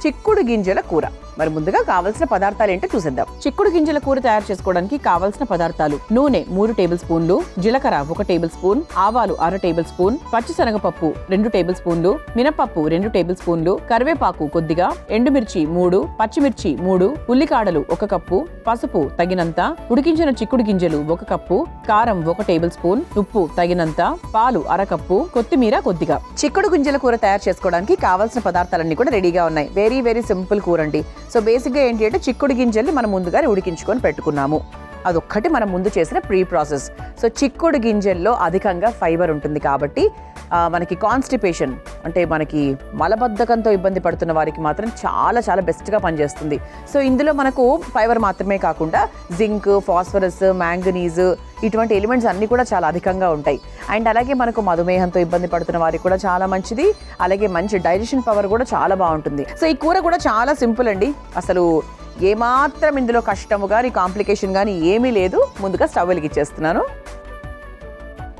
చిక్కుడు గింజల కూర. మరి ముందుగా కావాల్సిన పదార్థాలు ఏంటో చూసేద్దాం. చిక్కుడు గింజల కూర తయారు చేసుకోవడానికి కావాల్సిన పదార్థాలు: నూనె 3 టేబుల్ స్పూన్లు, జీలకర్ర 1 టేబుల్ స్పూన్, ఆవాలు 1/2 టేబుల్ స్పూన్, పచ్చిశనగపప్పు 2 టేబుల్ స్పూన్లు, మినపప్పు 2 టేబుల్ స్పూన్లు, కరివేపాకు కొద్దిగా, ఎండుమిర్చి 3, పచ్చిమిర్చి 3, ఉల్లికాడలు 1 కప్పు, పసుపు తగినంత, ఉడికించిన చిక్కుడు గింజలు 1 కప్పు, కారం 1 టేబుల్ స్పూన్, ఉప్పు తగినంత, పాలు 1/2 కప్పు, కొత్తిమీర కొద్దిగా. చిక్కుడు గింజల కూర తయారు చేసుకోవడానికి కావాల్సిన పదార్థాలన్నీ కూడా రెడీగా ఉన్నాయి. వెరీ సింపుల్ కూర అండి. సో బేసిక్గా ఏంటి అంటే చిక్కుడు గింజల్ని మనం ముందుగానే ఉడికించుకొని పెట్టుకున్నాము. అదొక్కటి మనం ముందు చేసిన ప్రీ ప్రాసెస్. సో చిక్కుడు గింజల్లో అధికంగా ఫైబర్ ఉంటుంది కాబట్టి మనకి కాన్స్టిపేషన్ అంటే మనకి మలబద్ధకంతో ఇబ్బంది పడుతున్న వారికి మాత్రం చాలా బెస్ట్గా పనిచేస్తుంది. సో ఇందులో మనకు ఫైబర్ మాత్రమే కాకుండా జింక్, ఫాస్ఫరస్, మ్యాంగనీస్ ఇటువంటి ఎలిమెంట్స్ అన్నీ కూడా చాలా అధికంగా ఉంటాయి. అండ్ అలాగే మనకు మధుమేహంతో ఇబ్బంది పడుతున్న వారికి కూడా చాలా మంచిది. అలాగే మంచి డైజెషన్ పవర్ కూడా చాలా బాగుంటుంది. సో ఈ కూర కూడా చాలా సింపుల్ అండి. అసలు ఏమాత్రం ఇందులో కష్టము కానీ కాంప్లికేషన్ కానీ ఏమీ లేదు. ముందుగా స్టవ్ వెలిగించేస్తున్నాను.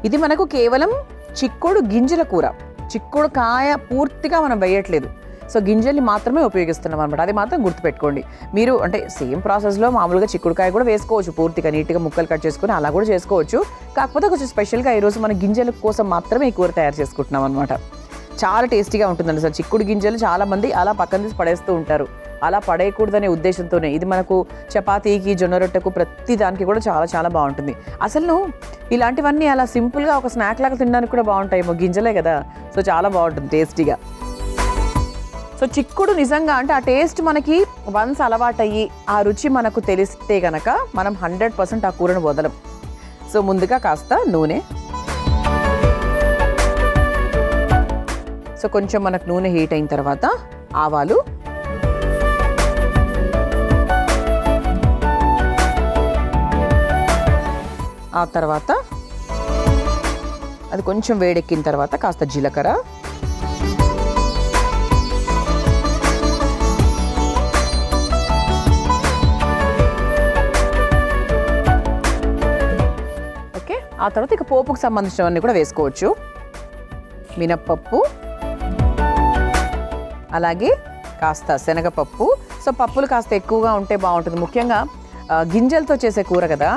ఇది మనకు కేవలం చిక్కుడు గింజల కూర. చిక్కుడు కాయ పూర్తిగా మనం వేయట్లేదు. సో గింజల్ని మాత్రమే ఉపయోగిస్తున్నాం అనమాట. అది మాత్రం గుర్తుపెట్టుకోండి. మీరు అంటే సేమ్ ప్రాసెస్లో మామూలుగా చిక్కుడుకాయ కూడా వేసుకోవచ్చు. పూర్తిగా నీట్గా ముక్కలు కట్ చేసుకుని అలా కూడా చేసుకోవచ్చు. కాకపోతే కొంచెం స్పెషల్గా ఈరోజు మన గింజల కోసం మాత్రమే ఈ కూర తయారు చేసుకుంటున్నాం అనమాట. చాలా టేస్టీగా ఉంటుందండి. సార్ చిక్కుడు గింజలు చాలామంది అలా పక్కన తీసి పడేస్తూ ఉంటారు. అలా పడేయకూడదనే ఉద్దేశంతోనే ఇది మనకు చపాతీకి, జొన్న రొట్టెకు ప్రతి దానికి కూడా చాలా బాగుంటుంది. అసలు ఇలాంటివన్నీ అలా సింపుల్గా ఒక స్నాక్ లాగా తినడానికి కూడా బాగుంటాయేమో, గింజలే కదా. సో చాలా బాగుంటుంది టేస్టీగా. సో చిక్కుడు నిజంగా అంటే ఆ టేస్ట్ మనకి వన్స్ అలవాటయ్యి ఆ రుచి మనకు తెలిస్తే గనక మనం 100% ఆ కూరను వదలం. సో ముందుగా కాస్త నూనె. సో కొంచెం మనకు నూనె హీట్ అయిన తర్వాత ఆవాలు, ఆ తర్వాత అది కొంచెం వేడెక్కిన తర్వాత కాస్త జీలకర్ర, ఓకే. ఆ తర్వాత ఇక పోపుకు సంబంధించినవన్నీ కూడా వేసుకోవచ్చు. మినప్పప్పు, అలాగే కాస్త శనగపప్పు. సో పప్పులు కాస్త ఎక్కువగా ఉంటే బాగుంటుంది. ముఖ్యంగా గింజలతో చేసే కూర కదా,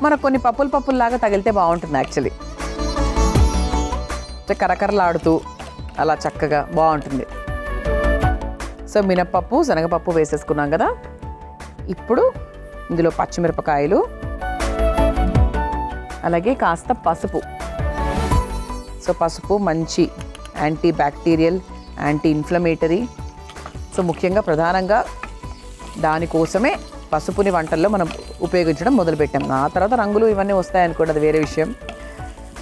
మనకు కొన్ని పప్పుల్లాగా తగిలితే బాగుంటుంది యాక్చువల్లీ. కరకరలాడుతూ అలా చక్కగా బాగుంటుంది. సో మినప్పప్పు, శనగపప్పు వేసేసుకున్నాం కదా. ఇప్పుడు ఇందులో పచ్చిమిరపకాయలు, అలాగే కాస్త పసుపు. సో పసుపు మంచి anti bacterial, anti inflammatory. So ముఖ్యంగా ప్రధానంగా దానికోసమే పసుపుని వంటల్లో మనం ఉపయోగించడం మొదలుపెట్టాం. ఆ తర్వాత రంగులు ఇవన్నీ వస్తాయనుకోండి, అది వేరే విషయం.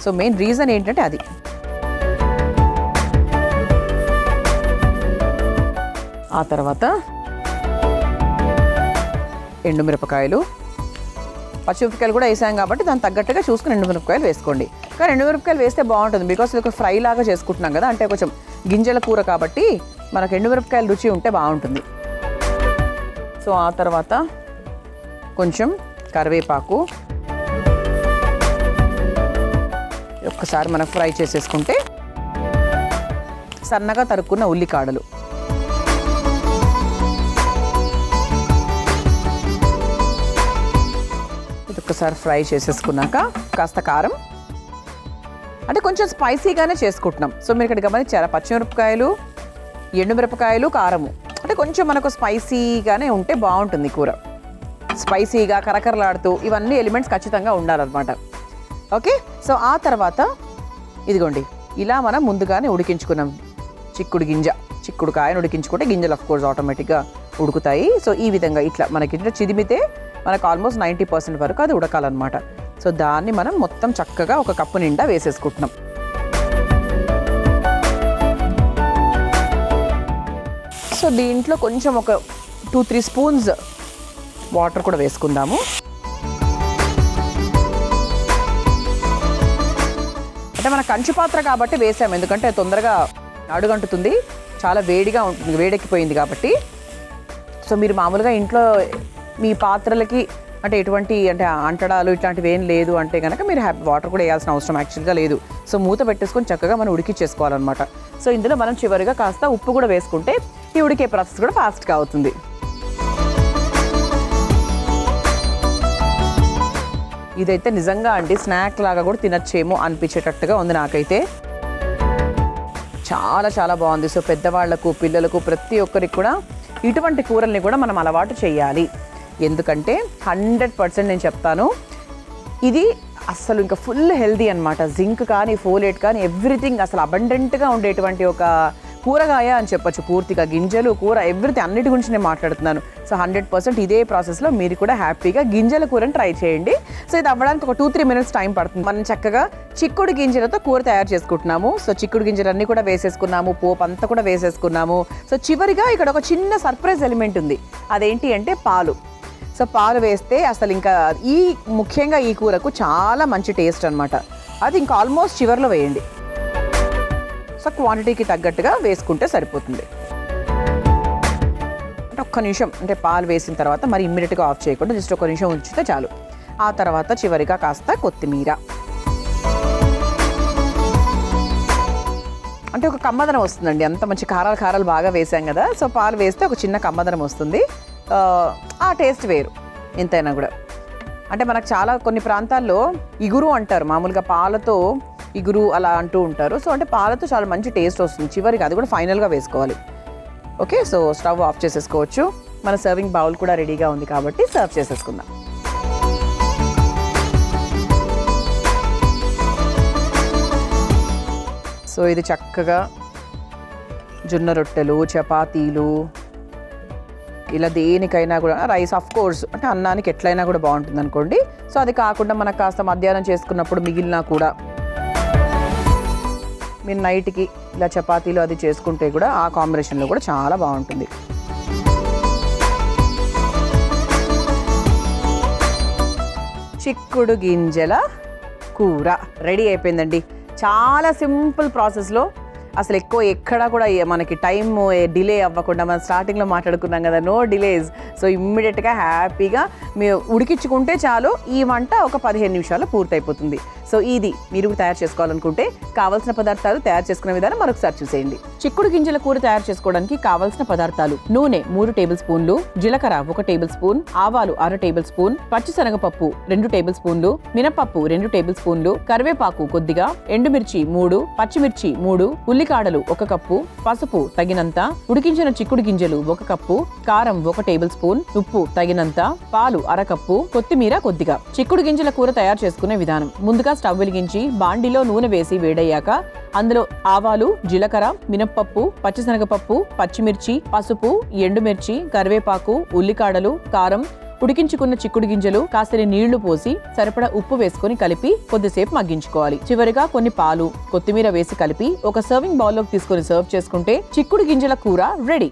సో మెయిన్ రీజన్ ఏంటంటే అది. ఆ తర్వాత ఎండుమిరపకాయలు, పచ్చిమిరపకాయలు కూడా వేసాం కాబట్టి దానికి తగ్గట్టుగా చూసుకుని ఎండుమిరపకాయలు వేసుకోండి. కానీ ఎండుమిరపకాయలు వేస్తే బాగుంటుంది, బికాస్ ఇది ఒక ఫ్రై లాగా చేసుకుంటున్నాం కదా. అంటే కొంచెం గింజల కూర కాబట్టి మనకు ఎండుమిరపకాయలు రుచి ఉంటే బాగుంటుంది. సో ఆ తర్వాత కొంచెం కరివేపాకు ఒక్కసారి మనం ఫ్రై చేసేసుకుంటే, సన్నగా తరుక్కున్న ఉల్లికాడలు, ఇది ఒక్కసారి ఫ్రై చేసేసుకున్నాక కాస్త కారం. అంటే కొంచెం స్పైసీగానే చేసుకుంటున్నాం. సో మీరు ఇక్కడ గమనించారా, పచ్చిమిరపకాయలు, ఎండుమిరపకాయలు, కారము. అంటే కొంచెం మనకు స్పైసీగానే ఉంటే బాగుంటుంది కూర. స్పైసీగా కరకరలాడుతూ ఇవన్నీ ఎలిమెంట్స్ ఖచ్చితంగా ఉండాలన్నమాట. ఓకే. సో ఆ తర్వాత ఇదిగోండి, ఇలా మనం ముందుగానే ఉడికించుకున్నాం చిక్కుడు కాయను ఉడికించుకుంటే గింజలు అఫ్కోర్స్ ఆటోమేటిక్గా ఉడుకుతాయి. సో ఈ విధంగా ఇట్లా మనకి ఇట్లా చిదిమితే మనకు ఆల్మోస్ట్ 90% వరకు అది ఉడకాలన్నమాట. సో దాన్ని మనం మొత్తం చక్కగా ఒక కప్పు నిండా వేసేసుకుంటున్నాం. సో దీంట్లో కొంచెం ఒక 2-3 స్పూన్స్ వాటర్ కూడా వేసుకుందాము. అంటే మన కంచు పాత్ర కాబట్టి వేసాము, ఎందుకంటే తొందరగా అడుగంటుతుంది, చాలా వేడిగా ఉంటుంది, వేడెక్కిపోయింది కాబట్టి. సో మీరు మామూలుగా ఇంట్లో మీ పాత్రలకి అంటే ఎటువంటి అంటే అంటడాలు ఇట్లాంటివి ఏం లేదు అంటే కనుక మీరు వాటర్ కూడా వేయాల్సిన అవసరం యాక్చువల్గా లేదు. సో మూత పెట్టేసుకొని చక్కగా మనం ఉడికిచ్చేసుకోవాలన్నమాట. సో ఇందులో మనం చివరిగా కాస్త ఉప్పు కూడా వేసుకుంటే ఈ ఉడికే ప్రాసెస్ కూడా ఫాస్ట్గా అవుతుంది. ఇదైతే నిజంగా అండి స్నాక్ లాగా కూడా తినచ్చేమో అనిపించేటట్టుగా ఉంది నాకైతే. చాలా చాలా బాగుంది. సో పెద్దవాళ్లకు, పిల్లలకు, ప్రతి ఒక్కరికి కూడా ఇటువంటి కూరల్ని కూడా మనం అలవాటు చేయాలి. ఎందుకంటే 100% నేను చెప్తాను, ఇది అస్సలు ఇంకా ఫుల్ హెల్దీ అనమాట. జింక్ కానీ, ఫోలేట్ కానీ, ఎవ్రీథింగ్ అసలు అబండెంట్గా ఉండేటువంటి ఒక కూరగాయ అని చెప్పొచ్చు. పూర్తిగా గింజలు, కూర, ఎవ్రీథింగ్ అన్నిటి గురించి నేను మాట్లాడుతున్నాను. సో 100% ఇదే ప్రాసెస్లో మీరు కూడా హ్యాపీగా గింజల కూరని ట్రై చేయండి. సో ఇది అవ్వడానికి ఒక 2-3 minutes టైం పడుతుంది. మనం చక్కగా చిక్కుడు గింజలతో కూర తయారు చేసుకుంటున్నాము. సో చిక్కుడు గింజలన్నీ కూడా వేసేసుకున్నాము, పోపు అంతా కూడా వేసేసుకున్నాము. సో చివరిగా ఇక్కడ ఒక చిన్న సర్ప్రైజ్ ఎలిమెంట్ ఉంది. అదేంటి అంటే పాలు. సో పాలు వేస్తే అసలు ఇంకా ముఖ్యంగా ఈ కూరకు చాలా మంచి టేస్ట్ అనమాట. అది ఇంకా ఆల్మోస్ట్ చివరిలో వేయండి. సో క్వాంటిటీకి తగ్గట్టుగా వేసుకుంటే సరిపోతుంది. ఒక్క నిమిషం అంటే పాలు వేసిన తర్వాత మరి ఇమ్మీడియట్గా ఆఫ్ చేయకుండా జస్ట్ ఒక నిమిషం ఉంచితే చాలు. ఆ తర్వాత చివరిగా కాస్త కొత్తిమీర, అంటే ఒక కమ్మదనం వస్తుందండి. అంత మంచి కారాలు బాగా వేసాం కదా. సో పాలు వేస్తే ఒక చిన్న కమ్మదనం వస్తుంది. ఆ టేస్ట్ వేరు ఎంతైనా కూడా. అంటే మనకు చాలా కొన్ని ప్రాంతాల్లో ఇగురు అంటారు, మామూలుగా పాలతో ఇగురు అలా అంటూ ఉంటారు. సో అంటే పాలతో చాలా మంచి టేస్ట్ వస్తుంది చివరికి. అది కూడా ఫైనల్గా వేసుకోవాలి. ఓకే, సో స్టవ్ ఆఫ్ చేసేసుకోవచ్చు. మన సర్వింగ్ బౌల్ కూడా రెడీగా ఉంది కాబట్టి సర్వ్ చేసేసుకుందాం. సో ఇది చక్కగా జొన్న రొట్టెలు, చపాతీలు, ఇలా దేనికైనా కూడా, రైస్ ఆఫ్ కోర్స్ అంటే అన్నానికి ఎట్లయినా కూడా బాగుంటుంది అనుకోండి. సో అది కాకుండా మనకు కాస్త మధ్యాహ్నం చేసుకున్నప్పుడు మిగిలినా కూడా మీరు నైట్కి ఇలా చపాతీలు అది చేసుకుంటే కూడా ఆ కాంబినేషన్లో కూడా చాలా బాగుంటుంది. చిక్కుడు గింజల కూర రెడీ అయిపోయిందండి. చాలా సింపుల్ ప్రాసెస్లో, అసలు ఎక్కువ ఎక్కడా కూడా మనకి టైం డిలే అవ్వకుండా, మనం స్టార్టింగ్లో మాట్లాడుకున్నాం కదా, నో డిలేస్. సో ఇమ్మీడియట్గా హ్యాపీగా మీరు ఉడికించుకుంటే చాలు, ఈ వంట ఒక 15 నిమిషాల్లో పూర్తయిపోతుంది. సో ఇది మీరు తయారు చేసుకోవాలనుకుంటే కావాల్సిన పదార్థాలు, తయారు చేసుకునే విధానం మరొకసారి చూసేయండి. చిక్కుడు గింజల కూర తయారు చేసుకోవడానికి కావాల్సిన పదార్థాలు: నూనె 3 టేబుల్ స్పూన్లు, జీలకర్ర 1 టేబుల్ స్పూన్, ఆవాలు 1/2 టేబుల్ స్పూన్, పచ్చిశనగపప్పు 2 టేబుల్ స్పూన్లు, మినపప్పు 2 టేబుల్ స్పూన్లు, కరివేపాకు కొద్దిగా, ఎండుమిర్చి 3, పచ్చిమిర్చి 3, ఉల్లికాడలు 1 కప్పు, పసుపు తగినంత, ఉడికించిన చిక్కుడు గింజలు 1 కప్పు, కారం 1 టేబుల్ స్పూన్, ఉప్పు తగినంత, పాలు 1/2 కప్పు, కొత్తిమీర కొద్దిగా. చిక్కుడు గింజల కూర తయారు చేసుకునే విధానం: ముందుగా స్టవ్ వెలిగించి బాండిలో నూనె వేసి వేడయ్యాక అందులో ఆవాలు, జీలకర్ర, మినప్పప్పు, పచ్చిశనగపప్పు, పచ్చిమిర్చి, పసుపు, ఎండుమిర్చి, కరివేపాకు, ఉల్లికాడలు, కారం, ఉడికించుకున్న చిక్కుడు గింజలు, కాసిని నీళ్లు పోసి సరిపడా ఉప్పు వేసుకొని కలిపి కొద్దిసేపు మగ్గించుకోవాలి. చివరిగా కొన్ని పాలు, కొత్తిమీర వేసి కలిపి ఒక సర్వింగ్ బౌల్లోకి తీసుకొని సర్వ్ చేసుకుంటే చిక్కుడు గింజల కూర రెడీ.